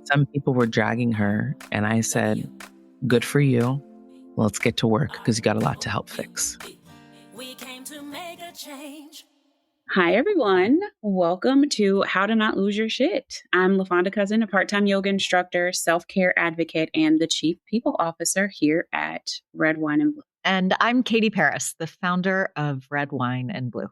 Some people were dragging her, and I said, good for you. Let's get to work because you got a lot to help fix. We came to make a change. Hi, everyone. Welcome to How to Not Lose Your Shit. I'm LaFonda Cousin, a part-time yoga instructor, self-care advocate, and the chief people officer here at Red Wine and Blue. And I'm Katie Paris, the founder of Red Wine and Blue.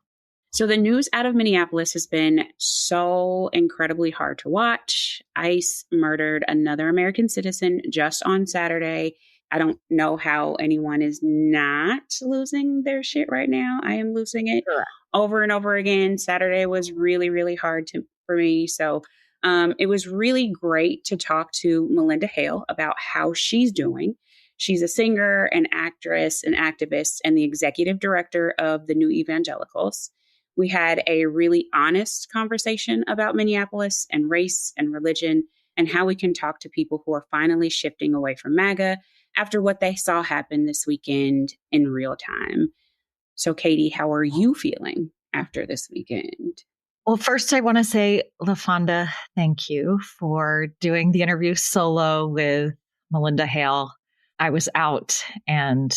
So the news out of Minneapolis has been so incredibly hard to watch. ICE murdered another American citizen just on Saturday. I don't know how anyone is not losing their shit right now. I am losing it over and over again. Saturday was really, really hard for me. So it was really great to talk to Malynda Hale about how she's doing. She's a singer, an actress, an activist, and the executive director of the New Evangelicals. We had a really honest conversation about Minneapolis and race and religion and how we can talk to people who are finally shifting away from MAGA after what they saw happen this weekend in real time. So, Katie, how are you feeling after this weekend? Well, first, I want to say, LaFonda, thank you for doing the interview solo with Malynda Hale. I was out and,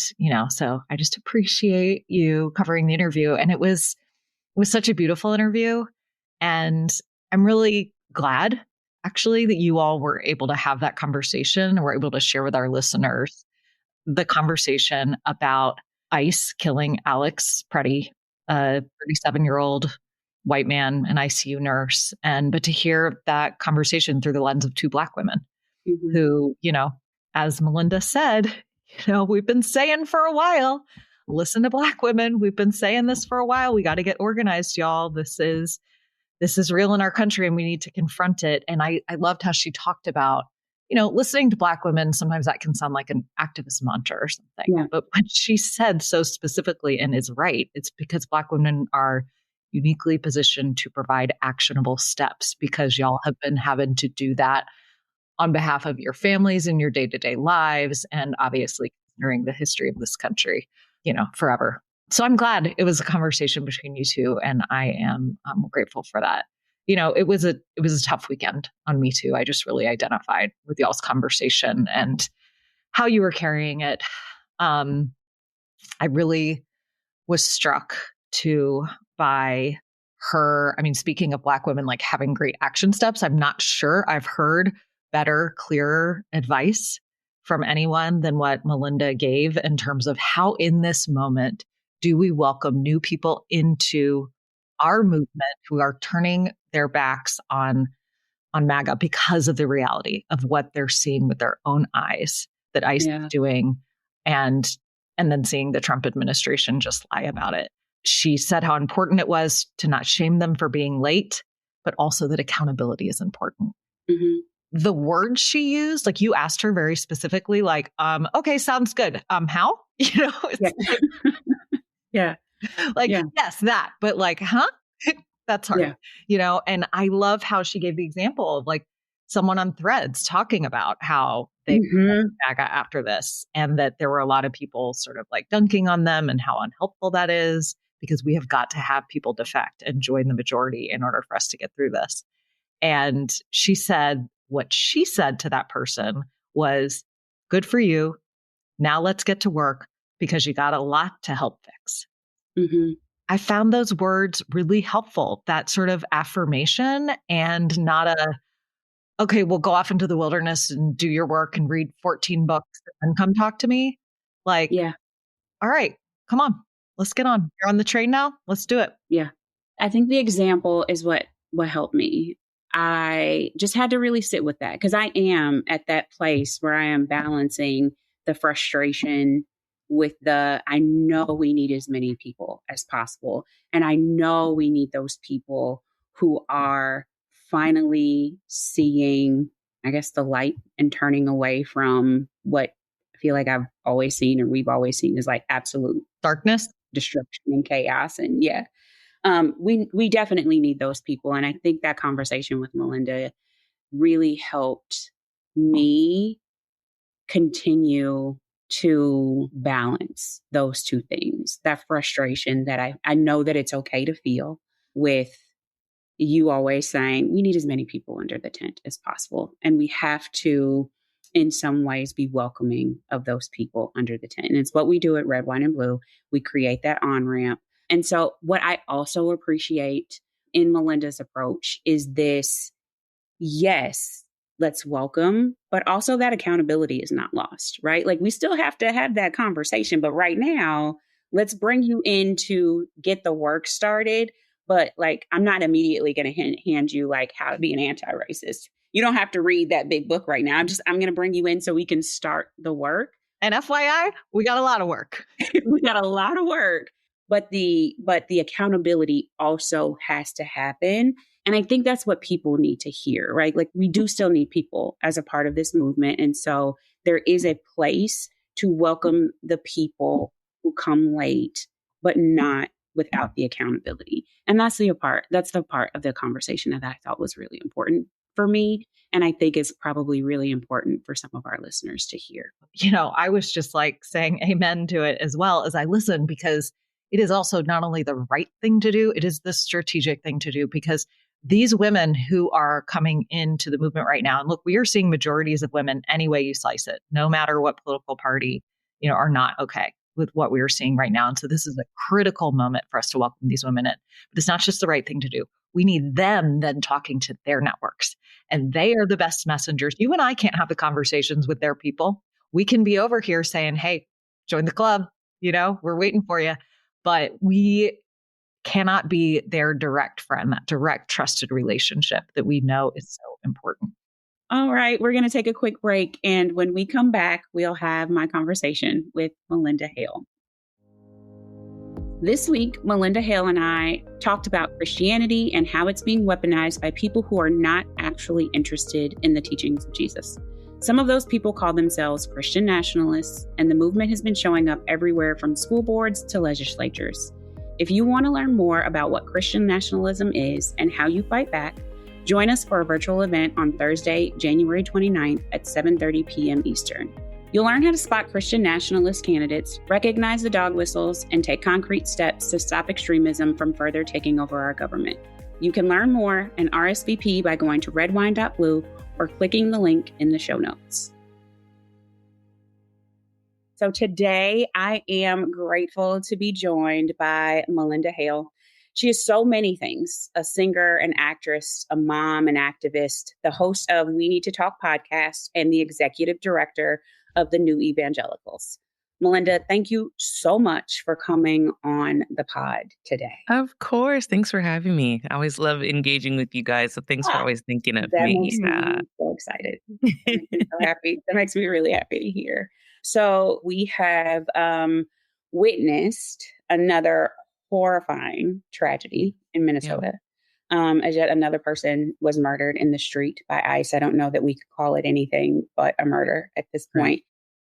so I just appreciate you covering the interview. And it was such a beautiful interview. And I'm really glad, actually, that you all were able to have that conversation and were able to share with our listeners the conversation about ICE killing Alex Pretti, a 37-year-old white man, an ICU nurse. But to hear that conversation through the lens of two Black women who, as Malynda said, we've been saying for a while, listen to Black women. We've been saying this for a while. We got to get organized, y'all. This is real in our country and we need to confront it. And I loved how she talked about, listening to Black women, sometimes that can sound like an activist mantra or something. Yeah. But what she said so specifically and is right, it's because Black women are uniquely positioned to provide actionable steps because y'all have been having to do that on behalf of your families and your day-to-day lives. And obviously considering the history of this country, forever. So I'm glad it was a conversation between you two. And I'm grateful for that. It was a tough weekend on Me Too. I just really identified with y'all's conversation and how you were carrying it. I really was struck too by her. I mean, speaking of Black women, like having great action steps, I'm not sure I've heard better, clearer advice from anyone than what Malynda gave in terms of how in this moment do we welcome new people into our movement who are turning their backs on MAGA because of the reality of what they're seeing with their own eyes that ICE is doing and then seeing the Trump administration just lie about it. She said how important it was to not shame them for being late, but also that accountability is important. Mm-hmm. The words she used, like you asked her very specifically, like, okay, sounds good. How? Yes, that, but like, huh? That's hard, and I love how she gave the example of like someone on Threads talking about how they MAGA after this and that there were a lot of people sort of like dunking on them and how unhelpful that is because we have got to have people defect and join the majority in order for us to get through this. And she said, what she said to that person was, good for you. Now let's get to work because you got a lot to help fix. Mm-hmm. I found those words really helpful, that sort of affirmation and not okay, we'll go off into the wilderness and do your work and read 14 books and come talk to me. Like, all right, come on, let's get on. You're on the train now. Let's do it. Yeah. I think the example is what helped me. I just had to really sit with that because I am at that place where I am balancing the frustration with I know we need as many people as possible. And I know we need those people who are finally seeing, I guess, the light and turning away from what I feel like I've always seen or we've always seen is like absolute darkness, destruction and chaos. And we definitely need those people. And I think that conversation with Malynda really helped me continue to balance those two things, that frustration that I know that it's okay to feel with you always saying we need as many people under the tent as possible. And we have to, in some ways, be welcoming of those people under the tent. And it's what we do at Red, Wine, and Blue. We create that on-ramp. And so what I also appreciate in Malynda's approach is this, yes, let's welcome, but also that accountability is not lost, right? Like we still have to have that conversation, but right now, let's bring you in to get the work started. But like, I'm not immediately going to hand you like how to be an anti-racist. You don't have to read that big book right now. I'm going to bring you in so we can start the work. And FYI, we got a lot of work. We got a lot of work, but the accountability also has to happen. And I think that's what people need to hear, right? Like we do still need people as a part of this movement. And so there is a place to welcome the people who come late, but not without the accountability. And that's the part of the conversation that I thought was really important for me. And I think is probably really important for some of our listeners to hear. You know, I was just like saying amen to it as well as I listen, because it is also not only the right thing to do, it is the strategic thing to do, because these women who are coming into the movement right now, and look, we are seeing majorities of women any way you slice it, no matter what political party, you know, are not okay with what we are seeing right now. And so this is a critical moment for us to welcome these women in. But it's not just the right thing to do. We need them then talking to their networks. And they are the best messengers. You and I can't have the conversations with their people. We can be over here saying, hey, join the club. You know, we're waiting for you. But we cannot be their direct friend, that direct trusted relationship that we know is so important. All right, we're going to take a quick break. And when we come back, we'll have my conversation with Malynda Hale. This week, Malynda Hale and I talked about Christianity and how it's being weaponized by people who are not actually interested in the teachings of Jesus. Some of those people call themselves Christian nationalists, and the movement has been showing up everywhere from school boards to legislatures. If you want to learn more about what Christian nationalism is and how you fight back, join us for a virtual event on Thursday, January 29th at 7:30 p.m. Eastern. You'll learn how to spot Christian nationalist candidates, recognize the dog whistles, and take concrete steps to stop extremism from further taking over our government. You can learn more and RSVP by going to redwine.blue or clicking the link in the show notes. So today I am grateful to be joined by Malynda Hale. She is so many things: a singer, an actress, a mom, an activist, the host of We Need to Talk podcast, and the executive director of the New Evangelicals. Malynda, thank you so much for coming on the pod today. Of course. Thanks for having me. I always love engaging with you guys. So thanks for always thinking of That me. makes me so excited. So happy. That makes me really happy to hear. So we have witnessed another horrifying tragedy in Minnesota. As yet another person was murdered in the street by ICE. I don't know that we could call it anything but a murder at this point. Right.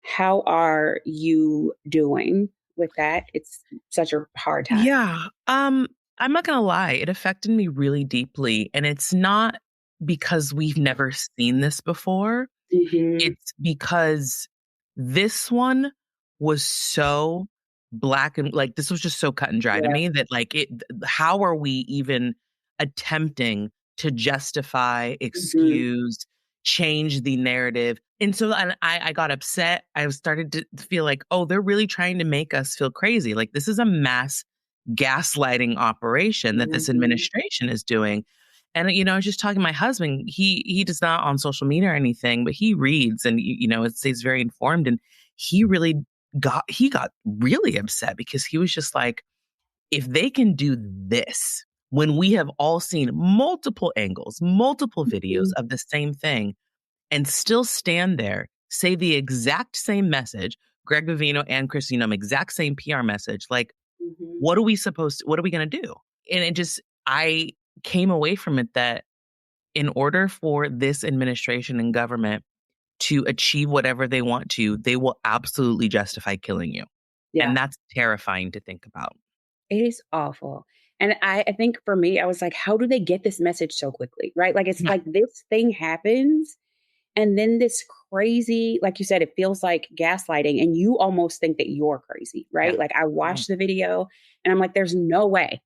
How are you doing with that? It's such a hard time. Yeah. I'm not going to lie. It affected me really deeply. And it's not because we've never seen this before. Mm-hmm. It's because this one was so black and like, this was just so cut and dry to me that like how are we even attempting to justify, excuse, change the narrative? And so I got upset. I started to feel like, oh, they're really trying to make us feel crazy. Like this is a mass gaslighting operation that this administration is doing. And, you know, I was just talking to my husband. He does not on social media or anything, but he reads and, you know, it stays very informed. And he got really upset because he was just like, if they can do this, when we have all seen multiple angles, multiple videos of the same thing and still stand there, say the exact same message, Greg Vivino and Christy Nome, exact same PR message, like, what are we going to do? And I came away from it that in order for this administration and government to achieve whatever they want to, they will absolutely justify killing you. Yeah. And that's terrifying to think about. It is awful. And I think for me, I was like, how do they get this message so quickly? Right? Like, it's like this thing happens. And then this crazy, like you said, it feels like gaslighting. And you almost think that you're crazy, right? Yeah. Like I watched the video and I'm like, there's no way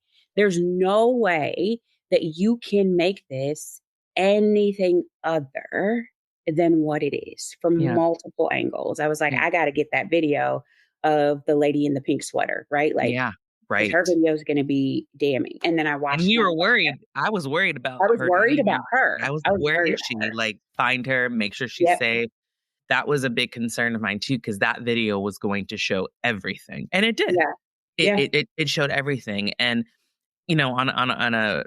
that you can make this anything other than what it is from Yeah. multiple angles. I was like, Yeah. I got to get that video of the lady in the pink sweater, right? Like, Yeah. because Right. her video is going to be damning. And then I And watched you it. were worried. I was worried about I was her not worried about even. I her. was, I was where worried is about she? her. Like, find her, make sure she's Yep. safe. That was a big concern of mine too, because that video was going to show everything. And it did. Yeah. Yeah. It showed everything. And, on a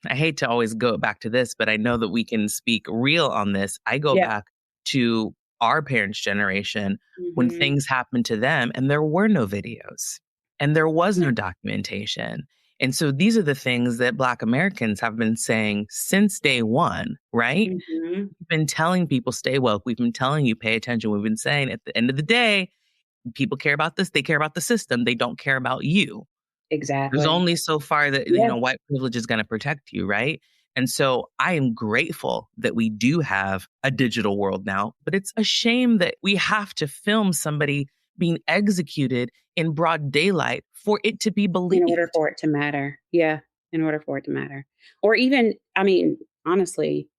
I hate to always go back to this, but I know that we can speak real on this. I go Yeah. back to our parents' generation when Mm-hmm. things happened to them and there were no videos and there was no documentation. And so these are the things that Black Americans have been saying since day one, right? Mm-hmm. We've been telling people stay woke. We've been telling you pay attention. We've been saying at the end of the day, people care about this. They care about the system. They don't care about you. There's Exactly. only so far that, Yeah. white privilege is going to protect you, right? And so I am grateful that we do have a digital world now, but it's a shame that we have to film somebody being executed in broad daylight for it to be In order believed. for it to matter. Yeah. In order for it to matter. Or even, I mean, honestly,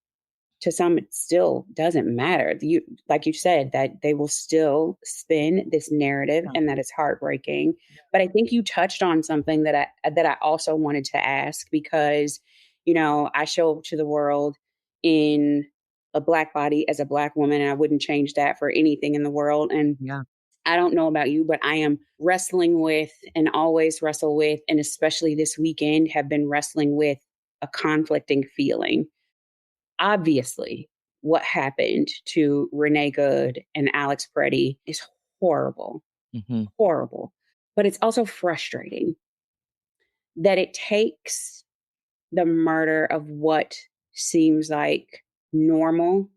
to some, it still doesn't matter. You, like you said, that they will still spin this narrative, Yeah. and that is heartbreaking. But I think you touched on something that I also wanted to ask, because, I show up to the world in a Black body as a Black woman, and I wouldn't change that for anything in the world. And Yeah. I don't know about you, but I am wrestling with, and always wrestle with, and especially this weekend have been wrestling with, a conflicting feeling. Obviously, what happened to Renee Good and Alex Pretti is horrible, Hmm. horrible. But it's also frustrating that it takes the murder of what seems like normal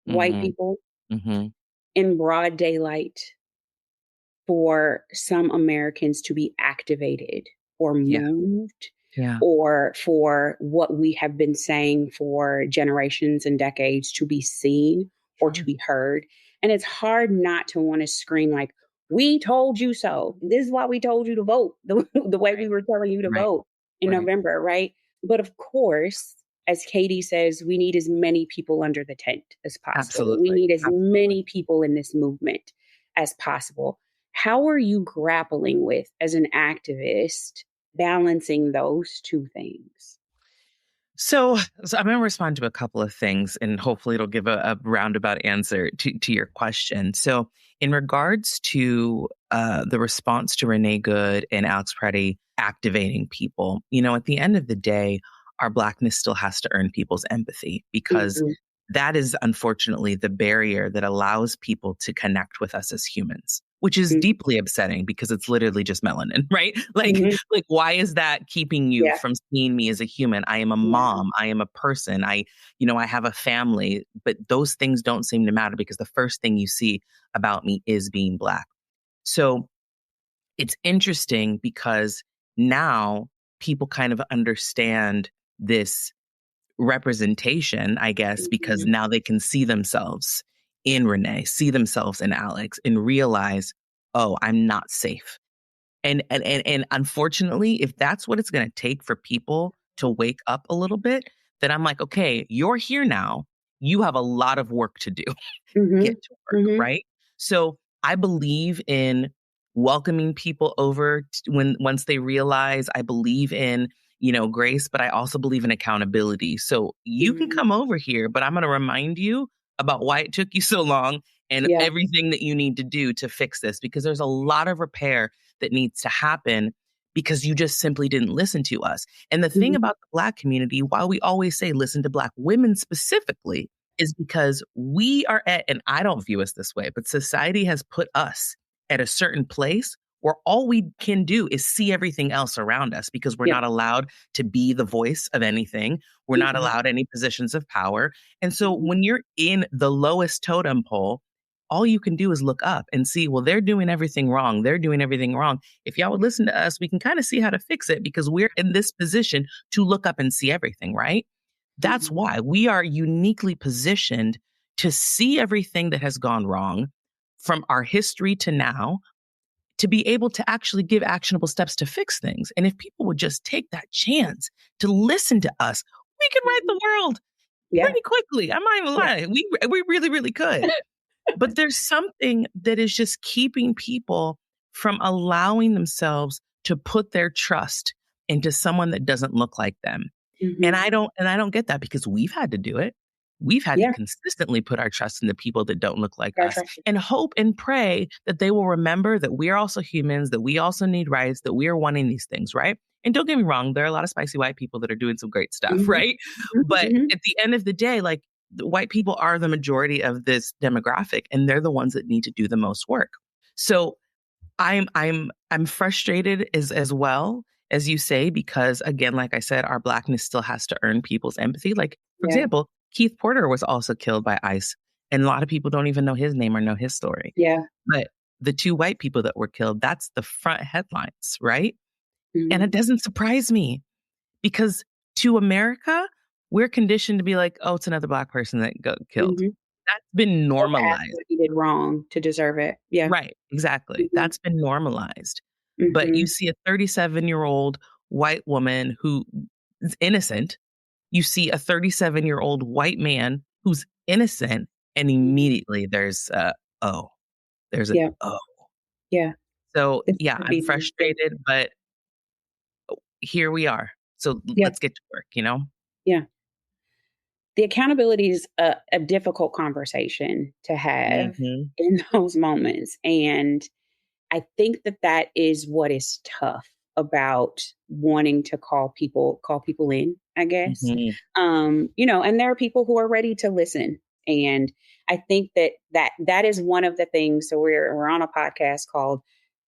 white Hmm. people Hmm. in broad daylight for some Americans to be activated or Yeah. moved, Yeah. or for what we have been saying for generations and decades to be seen or to Sure. be heard. And it's hard not to want to scream like, we told you so. This is why we told you to vote the way we Right. were telling you to Right. vote in Right. November, right? But of course, as Katie says, we need as many people under the tent as possible. We Absolutely. need as Absolutely. many people in this movement as possible. How are you grappling with, as an activist, balancing those two things? So I'm going to respond to a couple of things, and hopefully it'll give a roundabout answer to your question. So, in regards to the response to Renee Good and Alex Pretti activating people, at the end of the day, our Blackness still has to earn people's empathy, because Mhm, that is unfortunately the barrier that allows people to connect with us as humans, which is mhm, deeply upsetting because it's literally just melanin, right? Like, mhm. like why is that keeping you Yeah, from seeing me as a human? I am a yeah. mom, I am a person, I have a family, but those things don't seem to matter because the first thing you see about me is being Black. So it's interesting because now people kind of understand this representation, I guess, because Mhm, now they can see themselves in Renee, see themselves in Alex, and realize, oh, I'm not safe. And unfortunately, if that's what it's going to take for people to wake up a little bit, then I'm like, okay, you're here now. You have a lot of work to do. Get mhm, to work, mhm, right? So I believe in welcoming people over when once they realize. I believe in, grace, but I also believe in accountability. So you can mhm. come over here, but I'm going to remind you about why it took you so long and Yeah. everything that you need to do to fix this, because there's a lot of repair that needs to happen because you just simply didn't listen to us. And the thing Mhm, about the Black community, while we always say listen to Black women specifically, is because we are at, and I don't view us this way, but society has put us at a certain place where all we can do is see everything else around us because we're yeah. not allowed to be the voice of anything. We're not Mhm, allowed any positions of power. And so mhm, when you're in the lowest totem pole, all you can do is look up and see, well, they're doing everything wrong. They're doing everything wrong. If y'all would listen to us, we can kind of see how to fix it because we're in this position to look up and see everything, right? That's mhm, why we are uniquely positioned to see everything that has gone wrong from our history to now, to be able to actually give actionable steps to fix things. And if people would just take that chance to listen to us, we could right the world pretty quickly. I'm not even lying. We really, really could. But there's something that is just keeping people from allowing themselves to put their trust into someone that doesn't look like them. And I don't get that, because we've had to do it. We've had to consistently put our trust in the people that don't look like us, and hope and pray that they will remember that we are also humans, that we also need rights, that we are wanting these things, right? And don't get me wrong, there are a lot of spicy white people that are doing some great stuff, right? But at the end of the day, like, the white people are the majority of this demographic, and they're the ones that need to do the most work. So I'm frustrated as well, as you say, because again, like I said, our Blackness still has to earn people's empathy. Like, for example, Keith Porter was also killed by ICE, and a lot of people don't even know his name or know his story. Yeah. But the two white people that were killed, that's the front headlines, right? And it doesn't surprise me, because to America, we're conditioned to be like, oh, it's another Black person that got killed. That's been normalized. What he did wrong to deserve it. Yeah. Right. Exactly. That's been normalized. But you see a 37-year-old white woman who is innocent. You see a 37-year-old white man who's innocent. And immediately there's there's an oh. Yeah. So I'm frustrated, but here we are. So let's get to work, Yeah. The accountability is a difficult conversation to have in those moments. And I think that is what is tough about wanting to call people in, I guess. And there are people who are ready to listen. And I think that is one of the things. So we're on a podcast called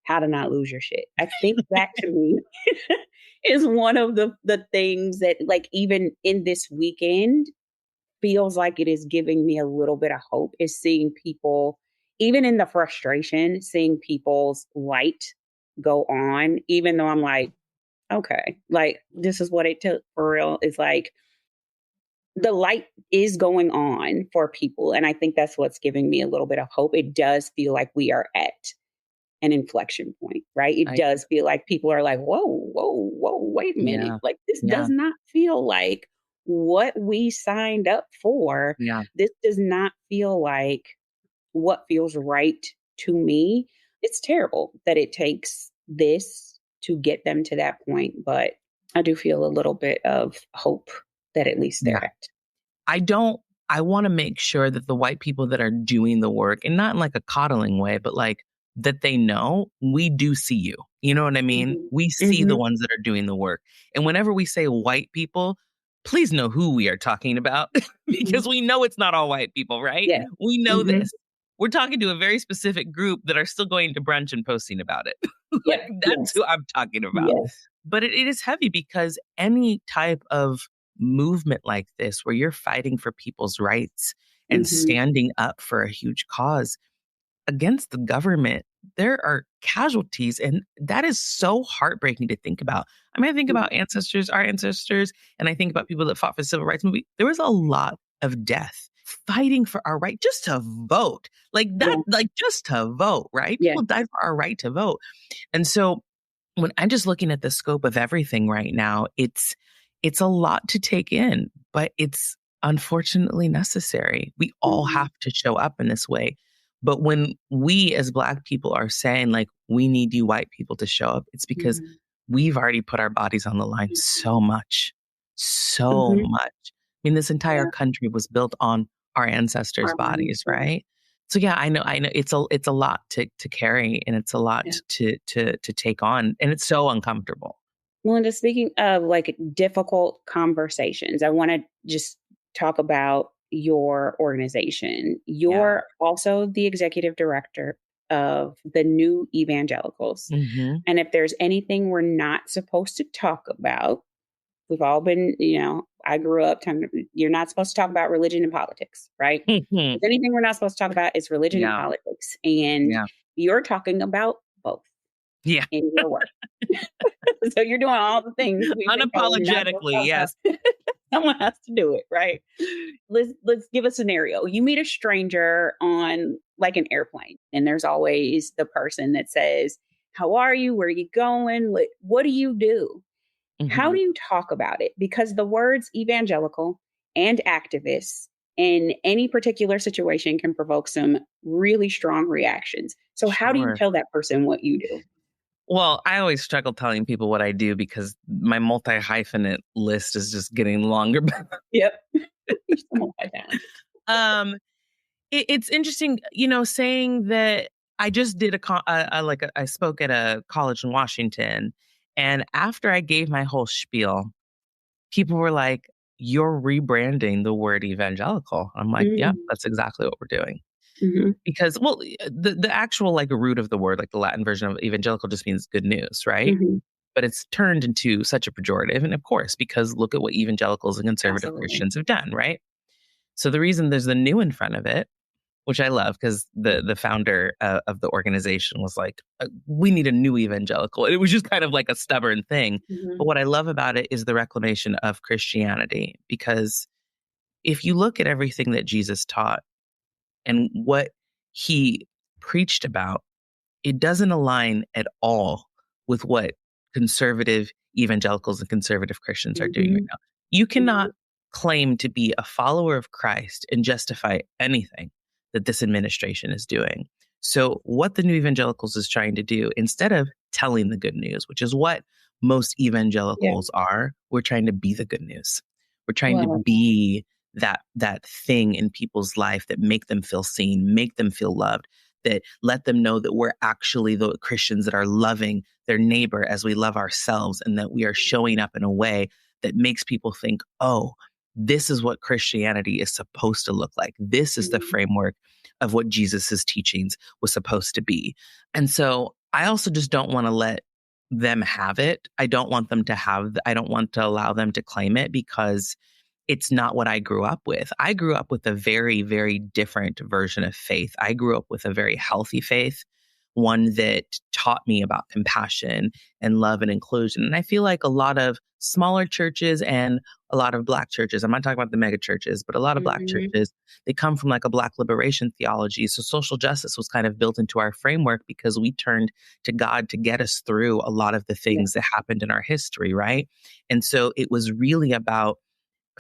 How to Not Lose Your Shit. I think that to me is one of the things that, like, even in this weekend, feels like it is giving me a little bit of hope, is seeing people, even in the frustration, seeing people's light go on, even though I'm like, okay, like, this is what it took for real. It's like the light is going on for people. And I think that's what's giving me a little bit of hope. It does feel like we are at an inflection point, right? It does feel like people are like, whoa, wait a minute. Yeah. Like, this does not feel like what we signed up for. Yeah. This does not feel like what feels right to me. It's terrible that it takes this to get them to that point, but I do feel a little bit of hope that at least they're at. I want to make sure that the white people that are doing the work, and not in like a coddling way, but like that they know we do see you. You know what I mean? We see the ones that are doing the work. And whenever we say white people, please know who we are talking about, because we know it's not all white people, right? Yeah. We know this. We're talking to a very specific group that are still going to brunch and posting about it. That's who I'm talking about. Yes. But it is heavy, because any type of movement like this, where you're fighting for people's rights and standing up for a huge cause against the government, there are casualties. And that is so heartbreaking to think about. I mean, I think about our ancestors, and I think about people that fought for the civil rights movement. There was a lot of death fighting for our right just to vote. Like that, like just to vote, right? People died for our right to vote. And so when I'm just looking at the scope of everything right now, it's a lot to take in, but it's unfortunately necessary. We all have to show up in this way. But when we as Black people are saying, like, we need you white people to show up, it's because we've already put our bodies on the line so much. I mean, this entire country was built on our ancestors' bodies, right? So I know it's a lot to carry, and it's a lot to take on, and it's so uncomfortable. Malynda, speaking of like difficult conversations, I want to just talk about your organization. You're also the executive director of the New Evangelicals. And if there's anything we're not supposed to talk about, we've all been, I grew up you're not supposed to talk about religion and politics, right? If anything we're not supposed to talk about, it's religion and politics. And you're talking about both in your work. So you're doing all the things. Unapologetically, yes. Someone has to do it, right? Let's give a scenario. You meet a stranger on like an airplane, and there's always the person that says, how are you? Where are you going? What do you do? How Mhm. do you talk about it? Because the words evangelical and activists in any particular situation can provoke some really strong reactions. So, how do you Sure. tell that person what you do? Well, I always struggle telling people what I do because my multi-hyphenate list is just getting longer. Yep. You're so multi-talented. um, it's interesting, saying that I just did I spoke at a college in Washington, and after I gave my whole spiel, people were like, "You're rebranding the word evangelical." I'm like, "Yeah, Mm-hmm. that's exactly what we're doing." Mm-hmm. Because, well, the actual like root of the word, like the Latin version of evangelical, just means good news, right? Mm-hmm. But it's turned into such a pejorative, and of course, because look at what evangelicals and conservative Absolutely. Christians have done, right? So the reason there's the new in front of it, which I love, because the founder of the organization was like, "We need a new evangelical." It was just kind of like a stubborn thing. But Mm-hmm. what I love about it is the reclamation of Christianity, because if you look at everything that Jesus taught and what he preached about, it doesn't align at all with what conservative evangelicals and conservative Christians are doing right Mm-hmm. now. You Mm-hmm. cannot claim to be a follower of Christ and justify anything that this administration is doing. So, what the new evangelicals is trying to do, instead of telling the good news, which is what most Yeah. evangelicals are, we're trying to be the good news. We're trying to Well, be that thing in people's life that make them feel seen, make them feel loved, that let them know that we're actually the Christians that are loving their neighbor as we love ourselves, and that we are showing up in a way that makes people think, oh, this is what Christianity is supposed to look like. This is the mhm. framework of what Jesus's teachings was supposed to be. And so I also just don't want to let them have it. I don't want to allow them to claim it, because it's not what I grew up with. I grew up with a very, very different version of faith. I grew up with a very healthy faith, one that taught me about compassion and love and inclusion. And I feel like a lot of smaller churches and a lot of Black churches, I'm not talking about the mega churches, but a lot of Black Mhm. churches, they come from like a Black liberation theology. So social justice was kind of built into our framework because we turned to God to get us through a lot of the Yeah. things that happened in our history, right? And so it was really about,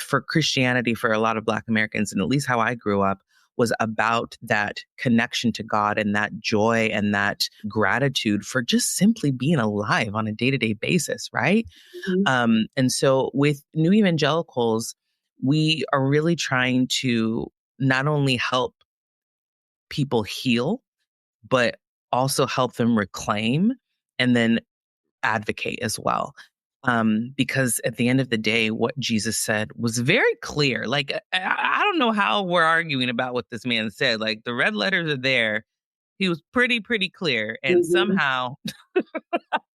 for Christianity, for a lot of Black Americans, and at least how I grew up, was about that connection to God and that joy and that gratitude for just simply being alive on a day-to-day basis, right? Mhm. And so with new evangelicals, we are really trying to not only help people heal, but also help them reclaim and then advocate as well. Because at the end of the day, what Jesus said was very clear. Like, I don't know how we're arguing about what this man said. Like, the red letters are there. He was pretty clear. And Mhm. somehow,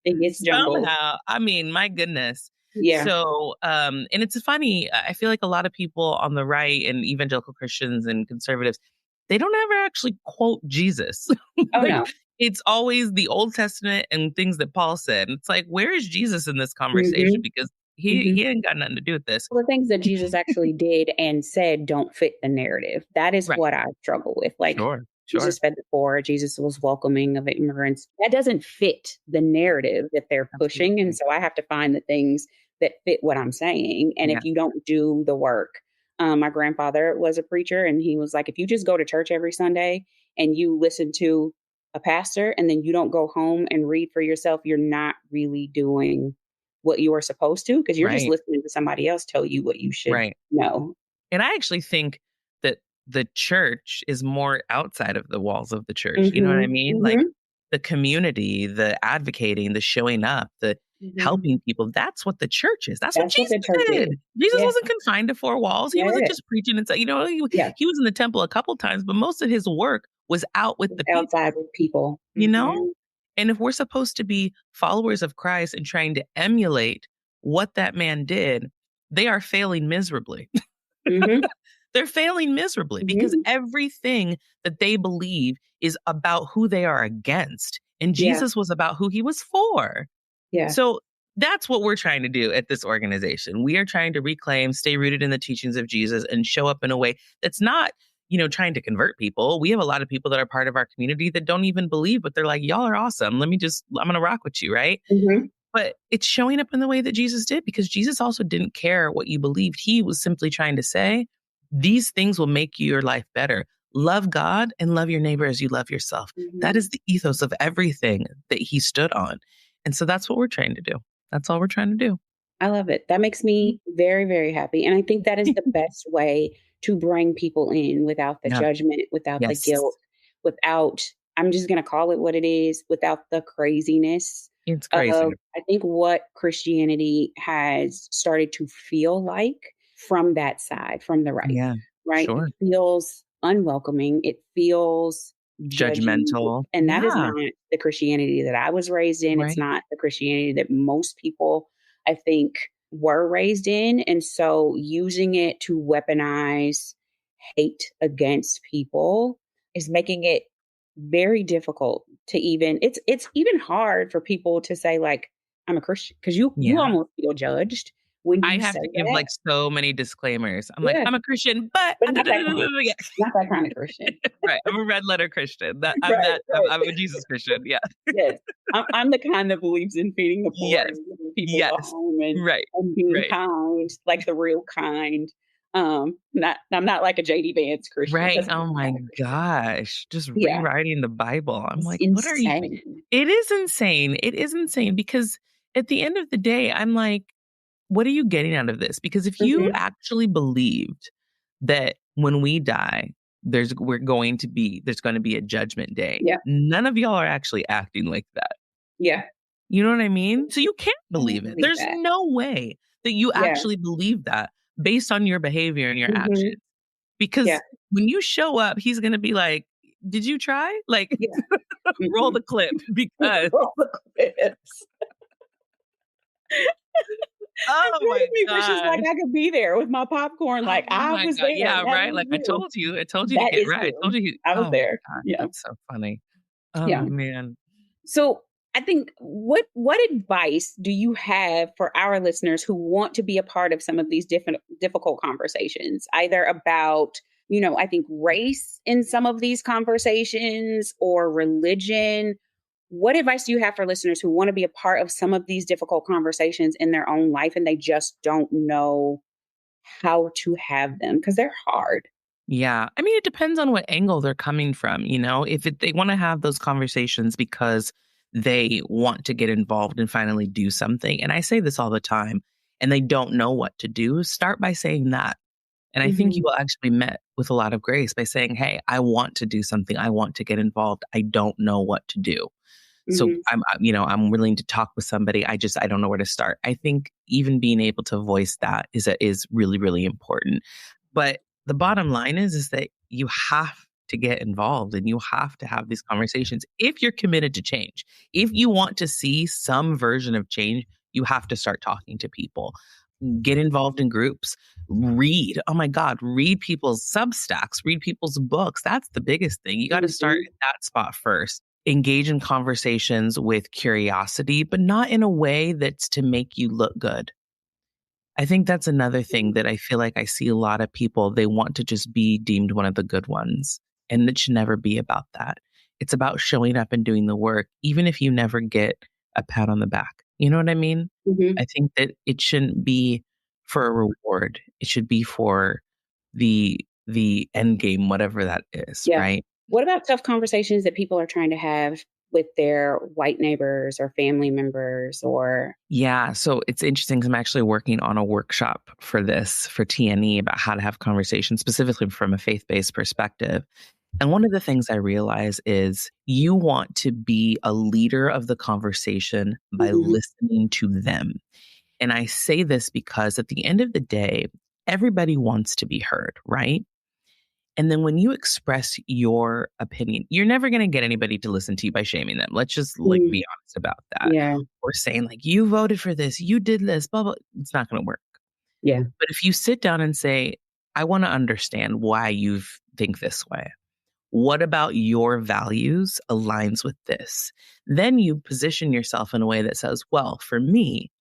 It gets jumbled. I mean, my goodness. Yeah. So, and it's funny. I feel like a lot of people on the right and evangelical Christians and conservatives, they don't ever actually quote Jesus. Oh, Like, no. it's always the Old Testament and things that Paul said. And it's like, where is Jesus in this conversation? Mhm. Because he Mhm. he ain't got nothing to do with this. Well, the things that Jesus actually did and said don't fit the narrative. That is Right. what I struggle with. Like, Sure. Jesus Sure. fed the poor, Jesus was welcoming of immigrants. That doesn't fit the narrative that they're pushing. And Absolutely. so I have to find the things that fit what I'm saying. And Yeah. if you don't do the work, my grandfather was a preacher, and he was like, if you just go to church every Sunday and you listen to a pastor and then you don't go home and read for yourself, you're not really doing what you are supposed to, because you're just Right. listening to somebody else tell you what you should Right. know. And I actually think that the church is more outside of the walls of the church. You know what I Mhm. mean? Like, Mhm. the community, the advocating, the showing up, the Mhm. helping people. That's what the church is. That's what That's what Jesus the church did. is. Jesus Yeah. wasn't confined to four walls. He wasn't Yeah. just preaching and Yeah. he was in the temple a couple times, but most of his work was out with the Outside people, with people. you know? Mhm. And if we're supposed to be followers of Christ and trying to emulate what that man did, they are failing miserably. Mhm. They're failing miserably because Mhm. everything that they believe is about who they are against. And Yeah. Jesus was about who he was for. Yeah. So that's what we're trying to do at this organization. We are trying to reclaim, stay rooted in the teachings of Jesus, and show up in a way that's not, trying to convert people. We have a lot of people that are part of our community that don't even believe, but they're like, y'all are awesome. I'm going to rock with you. Right. Mm-hmm. But it's showing up in the way that Jesus did, because Jesus also didn't care what you believed. He was simply trying to say, these things will make your life better. Love God and love your neighbor as you love yourself. Mm-hmm. That is the ethos of everything that he stood on. And so that's what we're trying to do. That's all we're trying to do. I love it. That makes me very, very happy. And I think that is the best way to bring people in without the Yeah. judgment, without the Yes. guilt, without, I'm just going to call it what it is, without the craziness. It's crazy. I think what Christianity has started to feel like from that side, from the right, Yeah. right? Sure. It feels unwelcoming. It feels Judgmental. And that is Yeah. not the Christianity that I was raised in. Right. It's not the Christianity that most people, I think, were raised in. And so using it to weaponize hate against people is making it very difficult to even, it's even hard for people to say, like, I'm a Christian, because you Yeah. almost feel judged when I you have say to give that. like so many disclaimers. I'm like, Yeah. I'm a Christian, but But not that kind. yeah. Not that kind of Christian. Right. I'm a red letter Christian. Right. I'm a Jesus Christian. Yeah. Yes. I'm the kind that believes in feeding the poor Yes. and giving people Yes. a home Right. and being Right. kind, like the real kind. I'm not like a JD Vance Christian. Right. That's Oh not my kind of Christian. gosh. Just Yeah. rewriting the Bible. I'm It's like, what are you? insane. It is insane. It is insane, because at the end of the day, I'm like, what are you getting out of this? Because if you Mhm. actually believed that when we die, there's going to be a judgment day, Yeah. none of y'all are actually acting like that. Yeah. You know what I mean? So you can't believe it. believe There's that. no way that you Yeah. actually believe that based on your behavior and your Mhm. actions. Because Yeah. when you show up, he's going to be like, did you try? Like, Yeah. roll Mhm. the clip, because, Roll the clips. oh Part my of me wishes like gosh. I could be there with my popcorn. Like, Oh I my was God. there. Yeah, That right. is Like, I you. told you to That get is right. I told you. you. I was Oh my there. gosh. Yeah. That's so funny. Oh Yeah. man. So I think what advice do you have for our listeners who want to be a part of some of these difficult conversations, either about, I think race in some of these conversations or religion? What advice do you have for listeners who want to be a part of some of these difficult conversations in their own life and they just don't know how to have them because they're hard? Yeah. I mean, it depends on what angle they're coming from. If they want to have those conversations because they want to get involved and finally do something. And I say this all the time, and they don't know what to do, start by saying that. And I think you Mhm. will actually be met with a lot of grace by saying, hey, I want to do something. I want to get involved. I don't know what to do. So Mhm. I'm willing to talk with somebody. I don't know where to start. I think even being able to voice that is really, really important. But the bottom line is that you have to get involved and you have to have these conversations. If you're committed to change, if you want to see some version of change, you have to start talking to people. Get involved in groups, read. Oh my God, read people's Substacks, read people's books. That's the biggest thing. You got to start Mhm. at that spot first. Engage in conversations with curiosity, but not in a way that's to make you look good. I think that's another thing that I feel like I see a lot of people, they want to just be deemed one of the good ones. And it should never be about that. It's about showing up and doing the work, even if you never get a pat on the back. You know what I mean? Mhm. I think that it shouldn't be for a reward. It should be for the end game, whatever that is, Yeah. right? What about tough conversations that people are trying to have with their white neighbors or family members or? Yeah, so it's interesting because I'm actually working on a workshop for this, for TNE, about how to have conversations, specifically from a faith-based perspective. And one of the things I realize is you want to be a leader of the conversation by Mhm. listening to them. And I say this because at the end of the day, everybody wants to be heard, right? And then when you express your opinion, you're never going to get anybody to listen to you by shaming them. Let's just Mm. be honest about that. Yeah. Or saying like, you voted for this, you did this, blah, blah. It's not going to work. Yeah. But if you sit down and say, I want to understand why you think this way. What about your values aligns with this? Then you position yourself in a way that says, well, for me,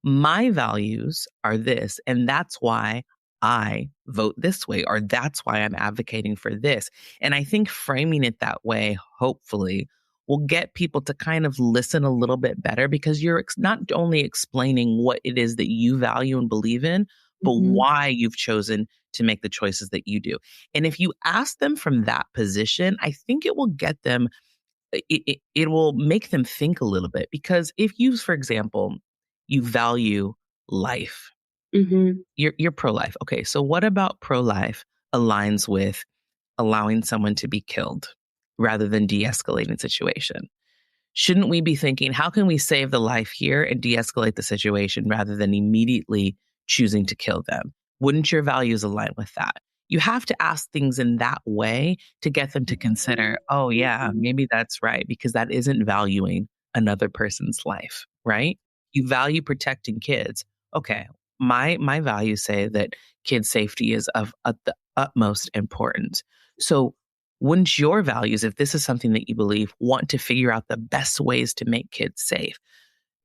my values are this, and that's why I vote this way, or that's why I'm advocating for this. And I think framing it that way, hopefully, will get people to kind of listen a little bit better, because you're not only explaining what it is that you value and believe in, but why you've chosen to make the choices that you do. And if you ask them from that position, I think it will get them, it will make them think a little bit. Because if you, for example, you value life, you're pro-life. Okay, so what about pro-life aligns with allowing someone to be killed rather than de-escalating the situation? Shouldn't we be thinking, how can we save the life here and de-escalate the situation rather than immediately choosing to kill them? Wouldn't your values align with that? You have to ask things in that way to get them to consider, oh yeah, maybe that's right, because that isn't valuing another person's life, right? You value protecting kids. Okay, my values say that kid safety is of the utmost importance. So wouldn't your values, if this is something that you believe, want to figure out the best ways to make kids safe?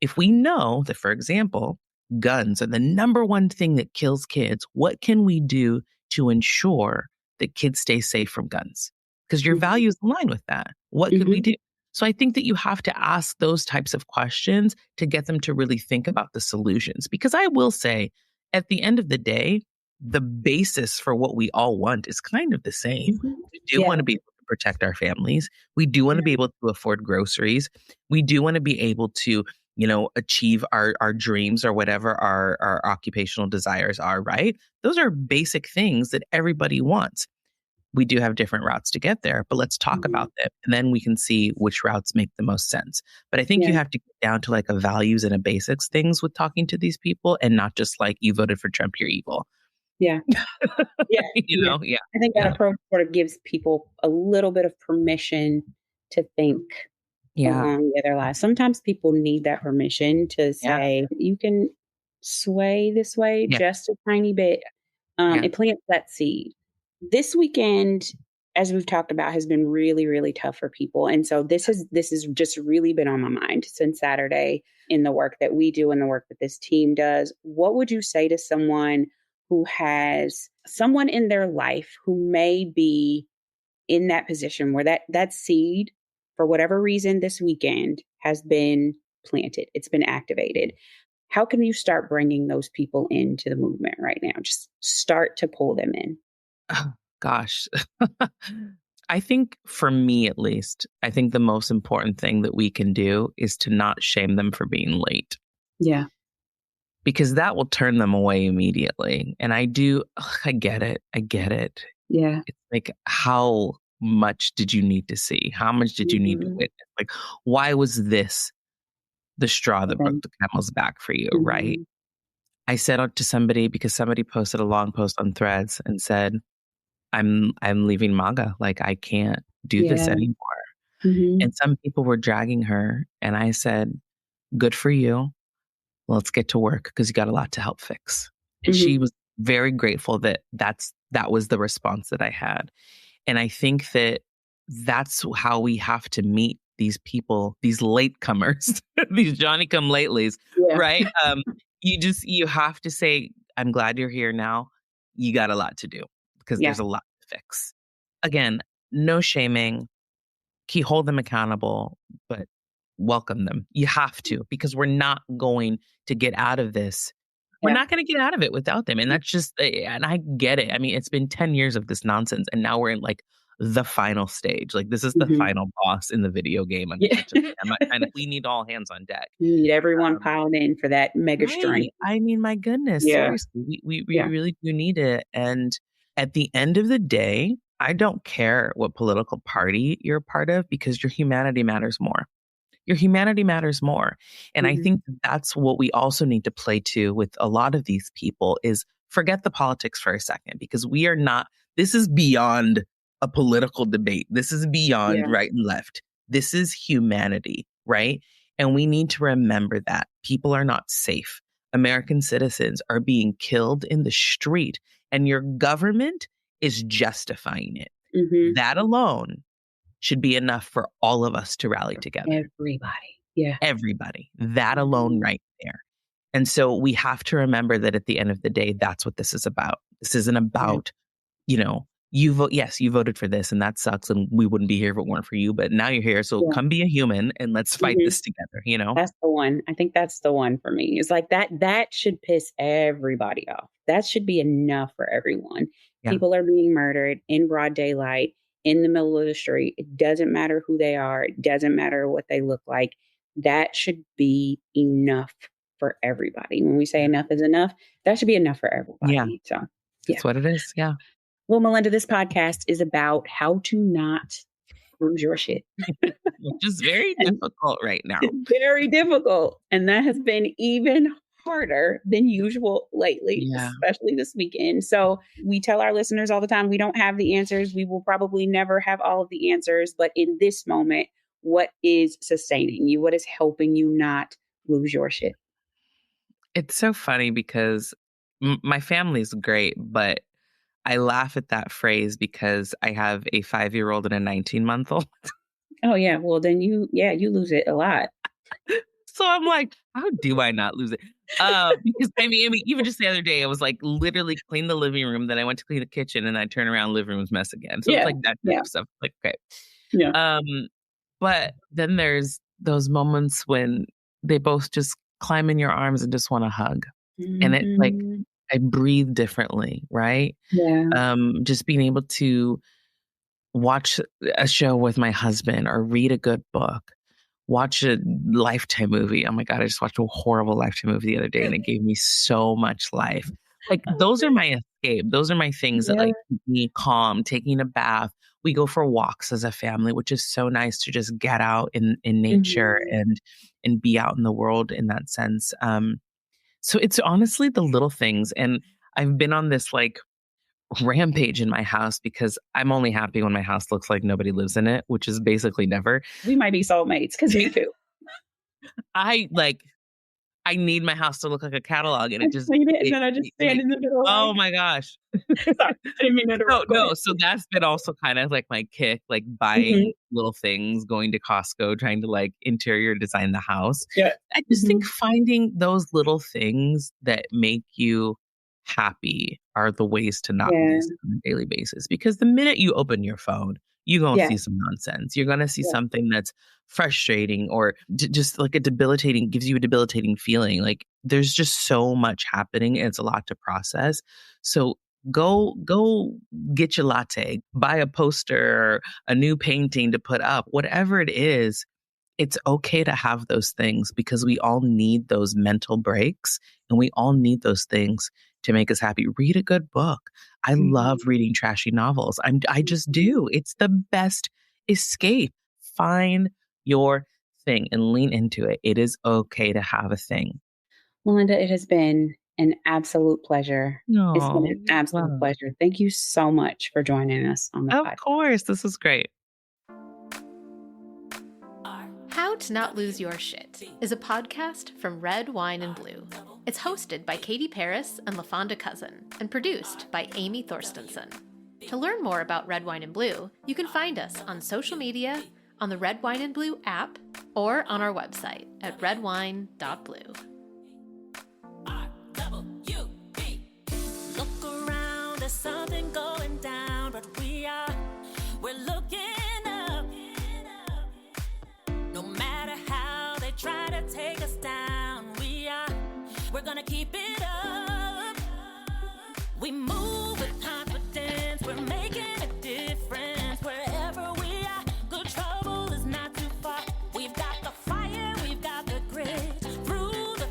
If we know that, for example, guns are the number one thing that kills kids, what can we do to ensure that kids stay safe from guns? Because your values align with that. What could we do? So I think that you have to ask those types of questions to get them to really think about the solutions. Because I will say, at the end of the day, the basis for what we all want is kind of the same. We do want to be able to protect our families. We do want to be able to afford groceries. We do want to be able to, achieve our dreams or whatever our occupational desires are, right? Those are basic things that everybody wants. We do have different routes to get there, but let's talk about them. And then we can see which routes make the most sense. But I think you have to get down to like a values and a basics things with talking to these people, and not just like, you voted for Trump, you're evil. Yeah. Yeah. I think that approach sort of gives people a little bit of permission to think along with their lives. Sometimes people need that permission to say, you can sway this way just a tiny bit. It plants that seed. This weekend, as we've talked about, has been really, really tough for people. And so this has just really been on my mind since Saturday in the work that we do and the work that this team does. What would you say to someone who has someone in their life who may be in that position where that seed, for whatever reason this weekend, has been planted, it's been activated? How can you start bringing those people into the movement right now? Just start to pull them in. Oh, gosh. I think, for me at least, I think the most important thing that we can do is to not shame them for being late. Yeah. Because that will turn them away immediately. And I get it. Yeah. It's like, how much did you need to see? How much did you need to witness? Like, why was this the straw that broke the camel's back for you, right? I said out to somebody, because somebody posted a long post on Threads and said, I'm leaving MAGA. Like, I can't do this anymore. And some people were dragging her. And I said, good for you. Let's get to work, because you got a lot to help fix. And she was very grateful that that was the response that I had. And I think that that's how we have to meet these people, these latecomers, these Johnny-come-latelys, right? You have to say, I'm glad you're here now. You got a lot to do, because there's a lot to fix. Again, no shaming. Hold them accountable, but welcome them. You have to, because we're not going to get out of this. We're not going to get out of it without them. And that's just, and I get it. I mean, it's been 10 years of this nonsense, and now we're in like the final stage. Like, this is the final boss in the video game. We need all hands on deck. You need everyone piled in for that mega strength. I mean, my goodness, seriously, we really do need it. And at the end of the day, I don't care what political party you're a part of, because your humanity matters more. Your humanity matters more. And I think that's what we also need to play to with a lot of these people, is forget the politics for a second, because this is beyond a political debate. This is beyond right and left. This is humanity, right? And we need to remember that people are not safe. American citizens are being killed in the street, and your government is justifying it. That alone should be enough for all of us to rally together. Everybody. Yeah. Everybody. That alone right there. And so we have to remember that at the end of the day, that's what this is about. This isn't about, you vote. Yes, you voted for this and that sucks. And we wouldn't be here if it weren't for you. But now you're here. So Yeah. come be a human and let's fight this together, That's the one. I think that's the one for me. It's like that should piss everybody off. That should be enough for everyone. Yeah. People are being murdered in broad daylight, in the middle of the street. It doesn't matter who they are. It doesn't matter what they look like. That should be enough for everybody. When we say enough is enough, that should be enough for everybody. Yeah. So that's what it is. Yeah. Well, Malynda, this podcast is about how to not lose your shit. Which is very difficult right now. Very difficult. And that has been even harder than usual lately, especially this weekend. So we tell our listeners all the time, we don't have the answers. We will probably never have all of the answers. But in this moment, what is sustaining you? What is helping you not lose your shit? It's so funny because my family's great, but I laugh at that phrase because I have a 5-year-old and a 19-month-old. Oh, yeah. Well, then you lose it a lot. So I'm like, how do I not lose it? Because I mean, even just the other day, I was like literally clean the living room. Then I went to clean the kitchen and I turn around, living room's mess again. So it's like that type of stuff. Like, okay. Yeah. But then there's those moments when they both just climb in your arms and just want to hug. And it's like, I breathe differently, right? Yeah. Just being able to watch a show with my husband or read a good book, watch a Lifetime movie. Oh my God, I just watched a horrible Lifetime movie the other day and it gave me so much life. Like those are my escape. Those are my things that like keep me calm, taking a bath. We go for walks as a family, which is so nice to just get out in nature and be out in the world in that sense. So it's honestly the little things. And I've been on this like rampage in my house because I'm only happy when my house looks like nobody lives in it, which is basically never. We might be soulmates because me too. I need my house to look like a catalog and it just and then I just stand in the middle. Oh my gosh. Sorry, I didn't mean to No. So that's been also kind of like my kick, like buying little things, going to Costco, trying to like interior design the house. Yeah. I just think finding those little things that make you happy are the ways to not lose it on a daily basis. Because the minute you open your phone, you're going to see some nonsense. You're going to see something that's frustrating or just like gives you a debilitating feeling. Like there's just so much happening and it's a lot to process. So go get your latte, buy a poster, a new painting to put up, whatever it is. It's okay to have those things because we all need those mental breaks and we all need those things to make us happy. Read a good book. I love reading trashy novels. I just do. It's the best escape. Find your thing and lean into it. It is okay to have a thing. Malynda, it has been an absolute pleasure. No, it's been an absolute pleasure. Thank you so much for joining us on the podcast. Of course. This was great. How to Not Lose Your Shit is a podcast from Red, Wine, and Blue. It's hosted by Katie Paris and LaFonda Cousin and produced by Amy Thorstensen. To learn more about Red, Wine, and Blue, you can find us on social media, on the Red, Wine, and Blue app, or on our website at redwine.blue. Look around, there's something going down, but we're looking up. No matter how they try to take us down, we're gonna keep it up. We move with confidence, we're making a difference wherever we are. Good trouble is not too far. We've got the fire, we've got the grit. Through the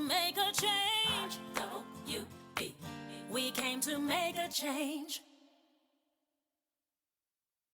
make a change. We came to make a change.